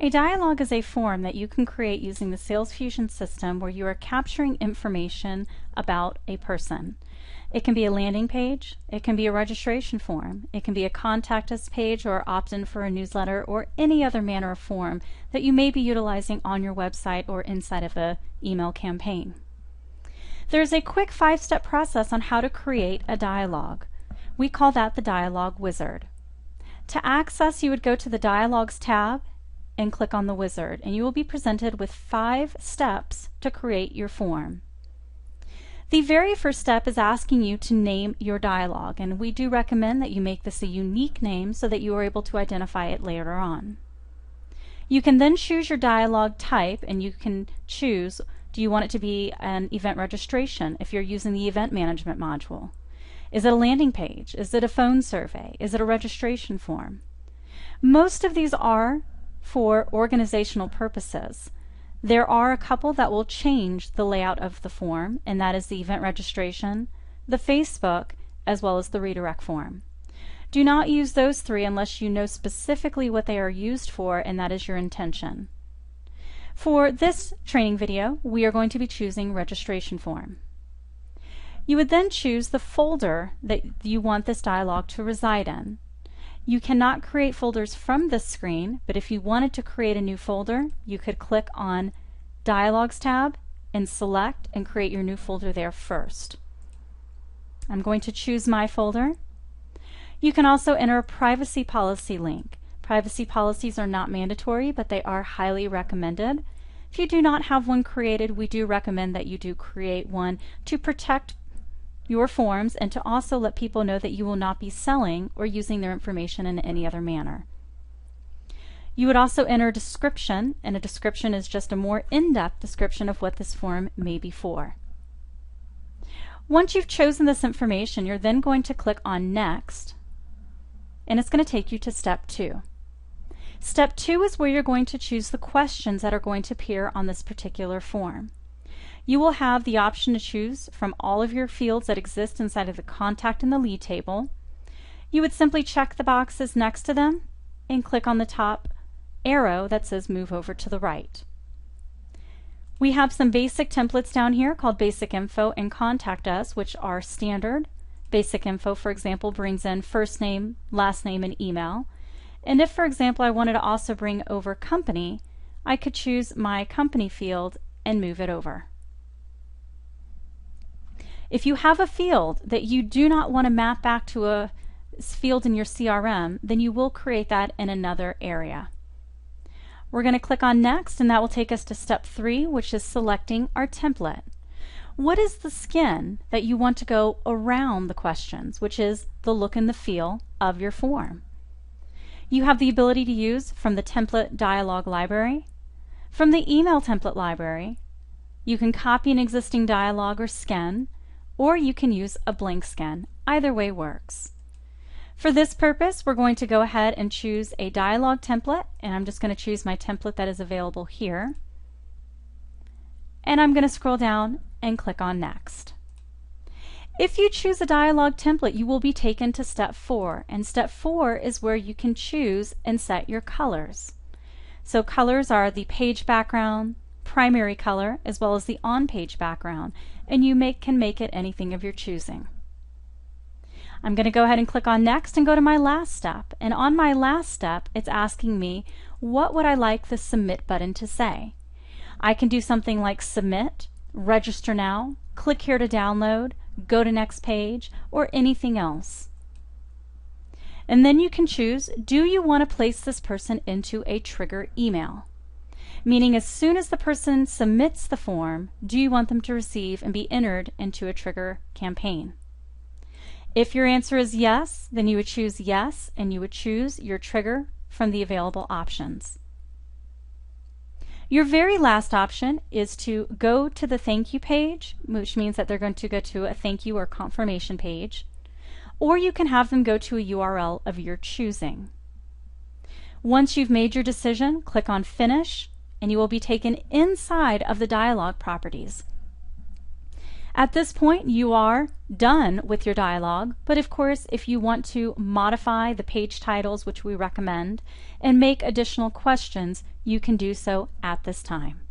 A dialog is a form that you can create using the SalesFUSION system where you are capturing information about a person. It can be a landing page, it can be a registration form, it can be a contact us page or opt-in for a newsletter or any other manner of form that you may be utilizing on your website or inside of an email campaign. There's a quick 5-step process on how to create a dialog. We call that the Dialog Wizard. To access, you would go to the Dialogs tab and click on the wizard, and you will be presented with 5 steps to create your form. The very first step is asking you to name your dialog, and we do recommend that you make this a unique name so that you are able to identify it later on. You can then choose your dialog type, and you can choose, do you want it to be an event registration if you're using the event management module? Is it a landing page? Is it a phone survey? Is it a registration form? Most of these are for organizational purposes. There are a couple that will change the layout of the form, and that is the event registration, the Facebook, as well as the redirect form. Do not use those 3 unless you know specifically what they are used for, and that is your intention. For this training video, we are going to be choosing registration form. You would then choose the folder that you want this dialog to reside in. You cannot create folders from this screen, but if you wanted to create a new folder, you could click on Dialogs tab and select and create your new folder there first. I'm going to choose my folder. You can also enter a privacy policy link. Privacy policies are not mandatory, but they are highly recommended. If you do not have one created, we do recommend that you do create one to protect your forms and to also let people know that you will not be selling or using their information in any other manner. You would also enter a description, and a description is just a more in-depth description of what this form may be for. Once you've chosen this information, you're then going to click on Next, and it's going to take you to Step 2. Step 2 is where you're going to choose the questions that are going to appear on this particular form. You will have the option to choose from all of your fields that exist inside of the contact and the lead table. You would simply check the boxes next to them and click on the top arrow that says move over to the right. We have some basic templates down here called Basic Info and Contact Us, which are standard. Basic Info, for example, brings in first name, last name, and email. And if, for example, I wanted to also bring over company, I could choose my company field and move it over. If you have a field that you do not want to map back to a field in your CRM, then you will create that in another area. We're going to click on Next, and that will take us to Step 3, which is selecting our template. What is the skin that you want to go around the questions, which is the look and the feel of your form? You have the ability to use from the template dialog library, from the email template library. You can copy an existing dialog or skin, or you can use a blank skin. Either way works. For this purpose, we're going to go ahead and choose a dialog template, and I'm just going to choose my template that is available here. And I'm going to scroll down and click on Next. If you choose a dialog template, you will be taken to Step 4, and Step 4 is where you can choose and set your colors. So colors are the page background, primary color, as well as the on-page background, and you can make it anything of your choosing. I'm going to go ahead and click on Next and go to my last step, and on my last step it's asking me what would I like the Submit button to say. I can do something like Submit, Register Now, Click here to download, Go to next page, or anything else. And then you can choose, do you want to place this person into a trigger email? Meaning as soon as the person submits the form, do you want them to receive and be entered into a trigger campaign? If your answer is yes, then you would choose yes, and you would choose your trigger from the available options. Your very last option is to go to the thank you page, which means that they're going to go to a thank you or confirmation page, or you can have them go to a URL of your choosing. Once you've made your decision, click on Finish, and you will be taken inside of the dialog properties. At this point, you are done with your dialogue, but of course, if you want to modify the page titles, which we recommend, and make additional questions, you can do so at this time.